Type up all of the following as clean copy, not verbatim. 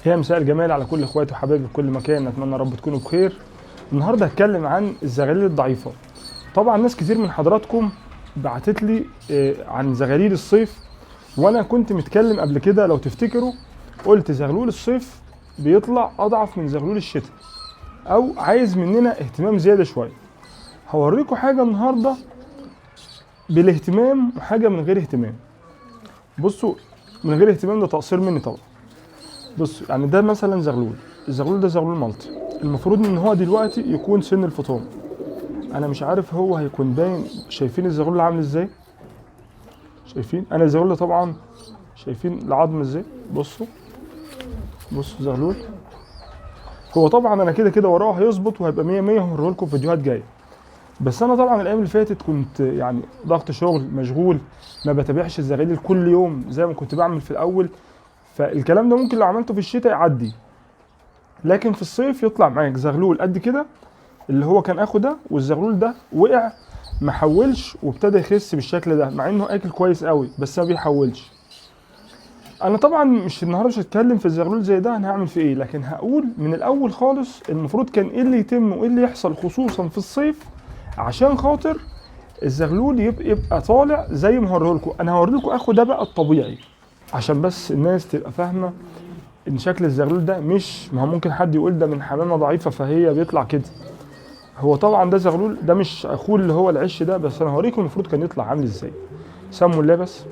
يا مساء الجمال على كل اخواتي وحبايبي في كل مكان، اتمنى رب تكونوا بخير. النهارده هتكلم عن الزغاليل الضعيفه. طبعا ناس كتير من حضراتكم بعتت لي عن زغاليل الصيف، وانا كنت متكلم قبل كده لو تفتكروا، قلت زغلول الصيف بيطلع اضعف من زغلول الشتاء او عايز مننا اهتمام زياده شويه. هوريكم حاجه النهارده بالاهتمام وحاجه من غير اهتمام. بصوا، من غير اهتمام ده تقصير مني طبعا. بص، يعني ده مثلا الزغلول ده زغلول مالطي، المفروض ان هو دلوقتي يكون سن الفطام. انا مش عارف هو هيكون باين. شايفين الزغلول عامل ازاي؟ شايفين انا الزغلول طبعا، شايفين العظم ازاي؟ بصوا الزغلول. هو طبعا انا كده كده وراه هيظبط وهيبقى 100 100، وهوريه لكم في فيديوهات جايه. بس انا طبعا الايام اللي فاتت كنت يعني ضغط شغل، مشغول، ما بتابعش الزغاليل كل يوم زي ما كنت بعمل في الاول. فالكلام ده ممكن لو عملته في الشتاء يعدي، لكن في الصيف يطلع معاك زغلول قد كده اللي هو كان اخو ده، والزغلول ده وقع ما حولش وابتدى يخس بالشكل ده، مع انه اكل كويس قوي بس ما بيحولش. انا طبعا مش النهارده مش هتكلم في الزغلول زي ده انا هعمل فيه ايه، لكن هقول من الاول خالص المفروض كان ايه اللي يتم وايه اللي يحصل خصوصا في الصيف، عشان خاطر الزغلول يبقى طالع زي ما هوريه لكم. انا هوري لكم اخو ده بقى الطبيعي، عشان بس الناس تبقى فاهمه ان شكل الزغلول ده مش، ما هو ممكن حد يقول ده من حمامه ضعيفه فهي بيطلع كده. هو طبعا ده زغلول، ده مش اخوه اللي هو العش ده، بس انا هوريكم المفروض كان يطلع عامل ازاي. سموا الله بس،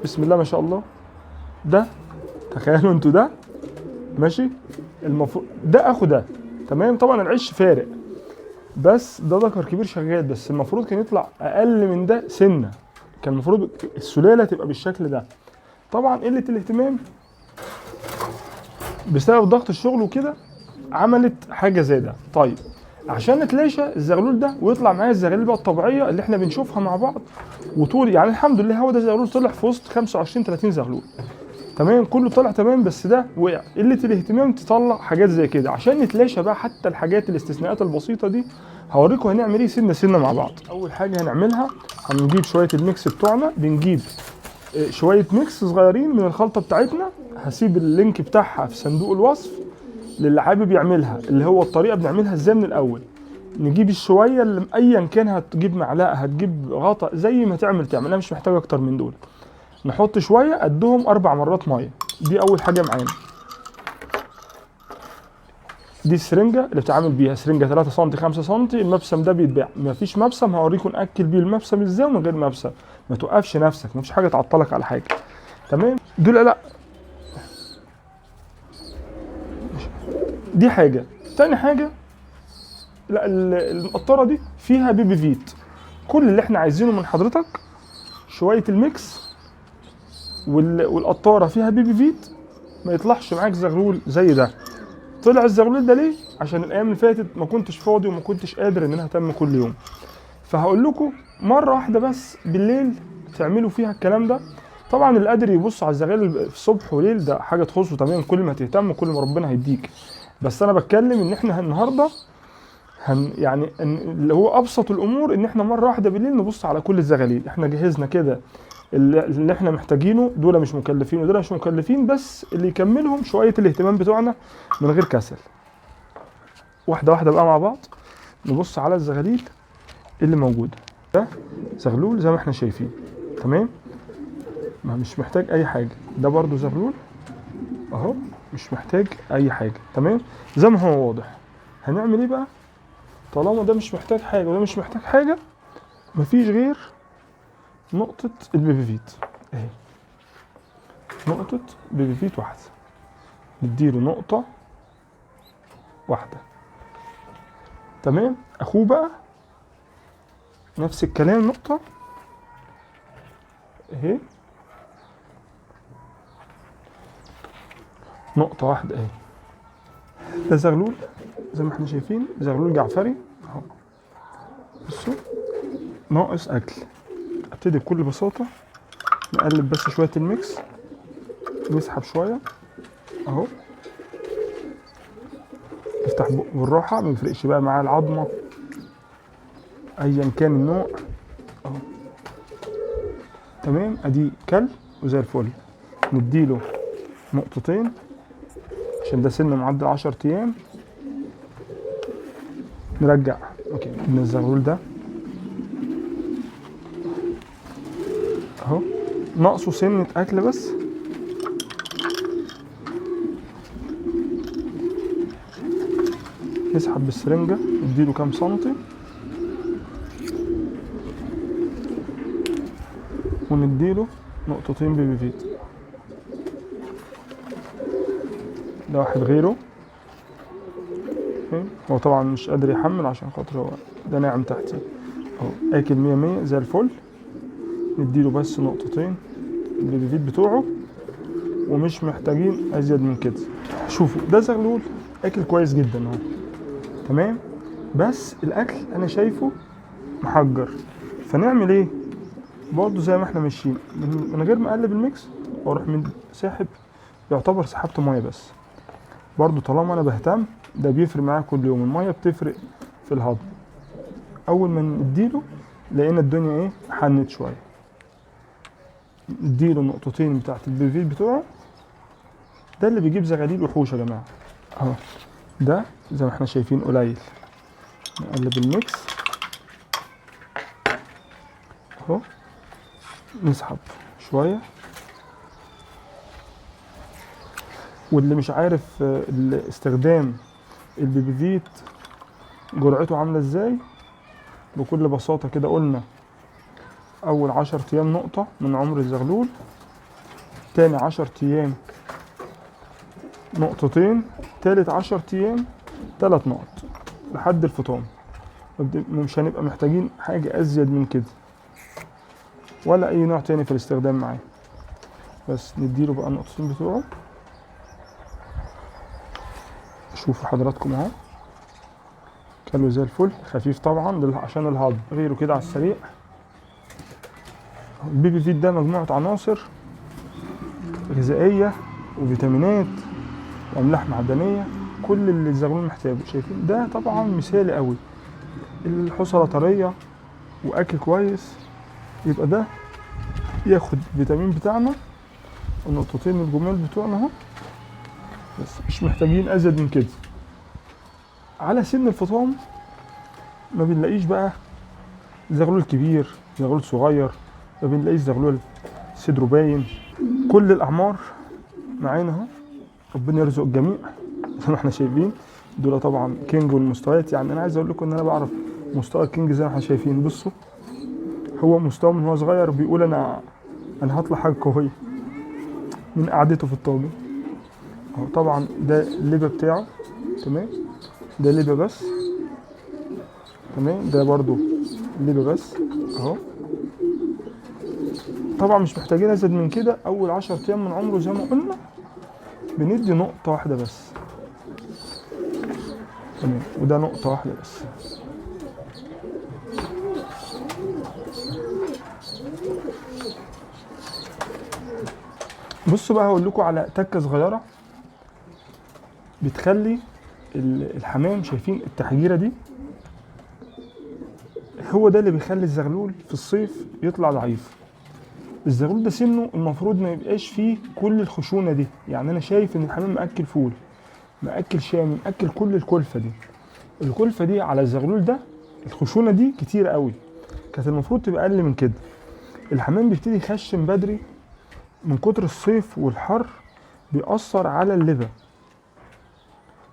بسم الله ما شاء الله. ده تخيلوا انتوا ده ماشي، المفروض ده اخو ده. تمام، طبعا العش فارق، بس ده ذكر كبير شغال، بس المفروض كان يطلع اقل من ده سنه. كان المفروض السلاله تبقى بالشكل ده. طبعا قله الاهتمام بسبب ضغط الشغل وكده عملت حاجه زي ده. طيب، عشان نتلاشى الزغلول ده ويطلع معايا الزغاليل بقى الطبيعيه اللي احنا بنشوفها مع بعض، وطول يعني الحمد لله هو ده زغلول طلع في وسط 25 30 زغلول. تمام، كله طلع تمام، بس ده وقع. قله الاهتمام تطلع حاجات زي كده. عشان نتلاشى بقى حتى الحاجات الاستثناءات البسيطه دي، هوريكم هنعمل ايه سنه سنه مع بعض. اول حاجه هنعملها، هنجيب شويه الميكس بتوعنا. بنجيب شويه ميكس صغيرين من الخلطه بتاعتنا، هسيب اللينك بتاعها في صندوق الوصف للي حابب يعملها، اللي هو الطريقه بنعملها ازاي من الاول. نجيب الشويه اللي ايا كان، هتجيب معلقه، هتجيب غطا، زي ما تعمل انا مش محتاج اكتر من دول. نحط شويه قدهم 4 مرات ميه. دي اول حاجه معانا. دي السرنجه اللي بتعامل بيها، سرنجه 3 سم 5 سم. المبسم ده بيتباع، مفيش مبسم هوريكم ناكل بيه المبسم ازاي ومن غير مبسم. ما توقفش نفسك، مفيش حاجه تعطلك على حاجه. تمام، دول لا. دي حاجه. تاني حاجه، لا، القطاره دي فيها بيبي فيت. كل اللي احنا عايزينه من حضرتك شويه الميكس، والقطاره فيها بيبي فيت، ما يطلعش معاك زغلول زي ده. طلع الزغلول ده ليه؟ عشان الايام اللي فاتت ما كنتش فاضي وما كنتش قادر ان انا اهتم كل يوم. فهقول لكم مره واحده بس بالليل تعملوا فيها الكلام ده. طبعا اللي قادر يبص على الزغاليل في الصبح وليل ده حاجه تخصه تمام، كل ما تهتم كل ما ربنا هيديك. بس انا بتكلم ان احنا النهارده يعني اللي هو ابسط الامور، ان احنا مره واحده بالليل نبص على كل الزغاليل. احنا جهزنا كده اللي احنا محتاجينه، دول مش مكلفين ودول مش مكلفين، بس اللي يكملهم شويه الاهتمام بتوعنا من غير كسل. واحده واحده بقى مع بعض نبص على الزغاليل اللي موجوده. ده زغلول زي ما احنا شايفين، تمام، ما مش محتاج اي حاجه. ده برضو زغلول اهو، مش محتاج اي حاجه، تمام زي ما هو واضح. هنعمل ايه بقى؟ طالما ده مش محتاج حاجه وده مش محتاج حاجه، مفيش غير نقطه البيبي فيت اهي. نقطه بيبي فيت واحده، نديله نقطه واحده. تمام، اخوه بقى نفس الكلام، نقطه اهي، نقطه واحده اهي. ده زغلول زي ما احنا شايفين، زغلول جعفري اهو. بصوا، ناقص اكل. ابتدي بكل بساطه نقلب بس شويه الميكس، نسحب شويه اهو، نفتح بقه بالراحه، ما يفرقش بقى معاه العظمه ايا كان النوع اهو. تمام، ادي كل وزي الفل. نديله نقطتين عشان ده سن معدل 10 ايام. نرجع اوكي من الزغلول ده اهو، ناقصه سنة اكل بس. نسحب بالسرنجة نديله كام سنتي ونديله نقطتين بيبي فيت. ده واحد غيره هو طبعا مش قادر يحمل عشان خاطر هو ده ناعم تحتي اهو، اكل 100 زي الفل. نديله بس نقطتين البيبي فيت بتوعه ومش محتاجين ازيد من كده. شوفوا ده زغلول اكل كويس جدا اهو تمام، بس الاكل انا شايفه محجر. فنعمل ايه؟ برضه زي ما احنا ماشيين من غير ما اقلب الميكس واروح من ساحب، يعتبر سحبت ميه بس. برضه طالما انا بهتم ده بيفرق معايا كل يوم، الميه بتفرق في الهضم. اول ما نديله لقينا الدنيا ايه حنت شويه، نديله النقطتين بتاعت البيفيت بتوعه. ده اللي بيجيب زغاليل وحوش يا جماعه اهو. ده زي ما احنا شايفين قليل. نقلب الميكس اهو، نسحب شويه. واللي مش عارف استخدام البيبي فيت جرعته عامله ازاي، بكل بساطه كده قلنا اول 10 ايام نقطه من عمر الزغلول، تاني 10 ايام نقطتين، تالت 10 ايام 3 نقط لحد الفطام. مش هنبقى محتاجين حاجه ازيد من كده ولا اي نوع تاني في الاستخدام معاه. بس نديله بقى النقطتين بتوعه. شوفوا حضراتكم اهو كله زي الفل، خفيف طبعا عشان الهضم. غيره كده على السريع. البيبي فيت ده مجموعه عناصر غذائيه وفيتامينات واملاح معدنيه، كل اللي الزغلول محتاجه. شايفين ده طبعا مثالي قوي، الحصله طريه واكل كويس، يبقى ده ياخد الفيتامين بتاعنا النقطتين الجمال بتوعنا اهو. بس مش محتاجين ازيد من كده. على سن الفطام ما بنلاقيش بقى زغلول كبير زغلول صغير، ما بنلاقيش زغلول صدره باين. كل الاعمار معانا اهو، ربنا يرزق الجميع زي ما احنا شايفين. دول طبعا كينج والمستويات. يعني انا عايز اقول لكم ان انا بعرف مستوى الكينج زي ما احنا شايفين. بصوا هو مستوى من هو صغير بيقول انا هطلع حاجه قويه من قعدته في الطاجن اهو. طبعا ده الليبه بتاعه تمام، ده ليبه بس تمام، ده برضو ليبه بس اهو. طبعا مش محتاجين ازيد من كده. اول 10 ايام من عمره زي ما قلنا بندي نقطه واحده بس تمام، وده نقطه واحده بس. بصوا بقى هقول لكم على تكه صغيره بتخلي الحمام، شايفين التحجيره دي؟ هو ده اللي بيخلي الزغلول في الصيف يطلع ضعيف. الزغلول ده سنه المفروض ما يبقاش فيه كل الخشونه دي. يعني انا شايف ان الحمام مأكل فول، مأكل شامي، مأكل كل الكلفه دي. الكلفه دي على الزغلول ده، الخشونه دي كتير قوي، كانت المفروض تبقى اقل من كده. الحمام بيبتدي يخشن بدري من كتر الصيف والحر، بيأثر على اللبة،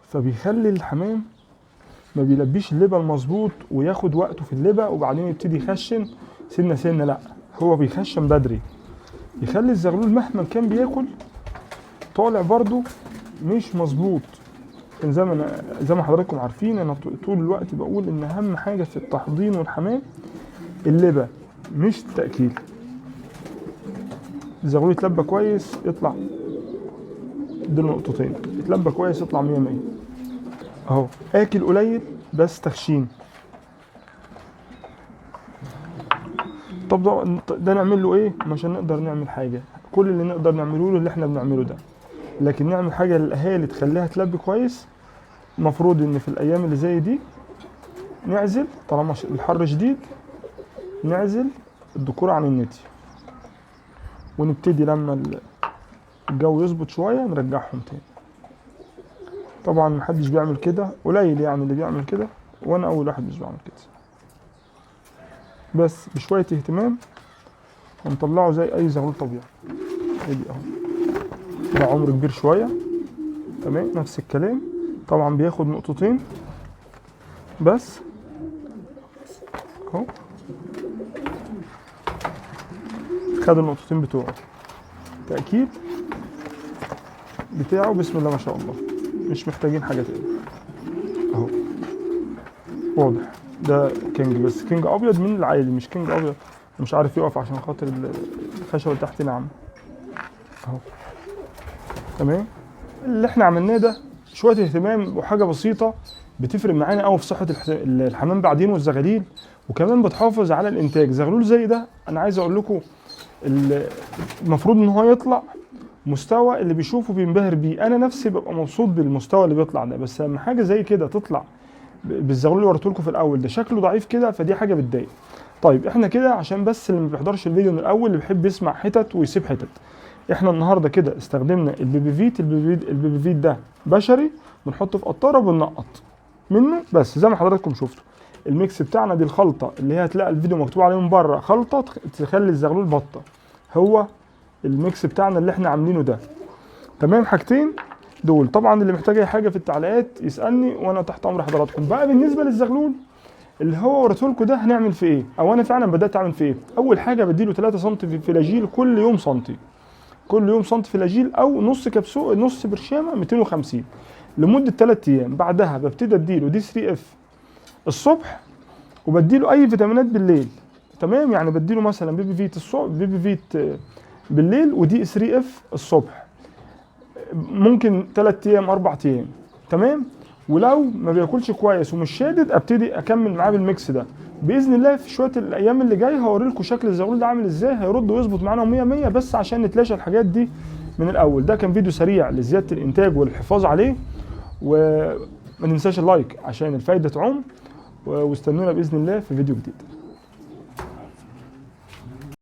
فبيخلي الحمام ما بيلبيش اللبة المظبوط وياخد وقته في اللبة وبعدين يبتدي يخشن سنة سنة. لا، هو بيخشن بدري، يخلي الزغلول مهما كان بياكل طالع برضو مش مظبوط. زي ما حضراتكم عارفين انا طول الوقت بقول ان اهم حاجة في التحضير والحمام اللبة مش التأكيل. الزغلول يتلبى كويس يطلع دول نقطتين، يتلبى كويس يطلع 100 اهو. اكل قليل بس تخشين. طب ده نعمل له ايه؟ مش هنقدر نعمل حاجه. كل اللي نقدر نعمله له اللي احنا بنعمله ده، لكن نعمل حاجه للاهالي تخليها تلبي كويس. المفروض ان في الايام اللي زي دي نعزل، طالما الحر شديد نعزل الذكور عن النتي، ونبتدي لما الجو يظبط شويه نرجعهم تاني. طبعا محدش بيعمل كده، قليل يعني اللي بيعمل كده، وانا اول واحد مش بعمل كده. بس بشويه اهتمام هنطلعه زي اي زغلول طبيعي. ادي اهو، ده عمر كبير شويه. تمام، نفس الكلام. طبعا بياخد نقطتين بس اهو، خد النقطتين بتوعه. تأكيد بتاعه بسم الله ما شاء الله، مش محتاجين حاجة تاني اهو. واضح ده كينج، بس كينج ابيض من العادي، مش كينج ابيض مش عارف يقف عشان خاطر الخشبة اللي تحت ناعمة اهو. تمام، اللي احنا عملناه ده شوية اهتمام وحاجة بسيطة بتفرق معانا قوي في صحة الحمام بعدين والزغاليل، وكمان بتحافظ على الانتاج. زغلول زي ده انا عايز اقول لكم المفروض ان هو يطلع مستوى اللي بيشوفه بينبهر بيه. انا نفسي ببقى مبسوط بالمستوى اللي بيطلع ده، بس لما حاجه زي كده تطلع بالزغلول اللي وريته لكم في الاول ده شكله ضعيف كده، فدي حاجه بتضايق. طيب احنا كده عشان بس اللي ما بيحضرش الفيديو من الاول، اللي بيحب يسمع حتت ويسيب حتت، احنا النهارده كده استخدمنا البيبي فيت ده بشري، بنحطه في قطاره وبننقط منه بس زي ما حضراتكم شفتوا. الميكس بتاعنا دي الخلطه اللي هي هتلاقي الفيديو مكتوب عليه من بره خلطه تخلي الزغلول بطه، هو الميكس بتاعنا اللي احنا عاملينه ده. تمام، حاجتين دول. طبعا اللي محتاج اي حاجه في التعليقات يسالني وانا تحت امر حضراتكم. بقى بالنسبه للزغلول اللي هو وريته لكم ده هنعمل فيه ايه، او انا فعلا بدات اعمل فيه ايه. اول حاجه بديله 3 سم في فلاجيل كل يوم سنتي، كل يوم سنتي فلاجيل، او نص كبسول نص برشامه 250 لمده 3 ايام. بعدها ببتدي اديله دي 3 اف الصبح، وبديله اي فيتامينات بالليل. تمام، يعني بديله مثلا بيبي فيت الصبح، بيبي فيت بالليل، ودي 3 اف الصبح، ممكن 3 ايام 4 ايام. تمام، ولو ما بياكلش كويس ومش شادد ابتدي اكمل معاه بالميكس ده باذن الله. في شويه الايام اللي جايه هوري لكم شكل الزغلول ده عامل ازاي، هيرد ويظبط معانا 100 100. بس عشان نتلاشى الحاجات دي من الاول. ده كان فيديو سريع لزياده الانتاج والحفاظ عليه، وما ننساش اللايك عشان الفايده تعم، واستنونا باذن الله في فيديو جديد.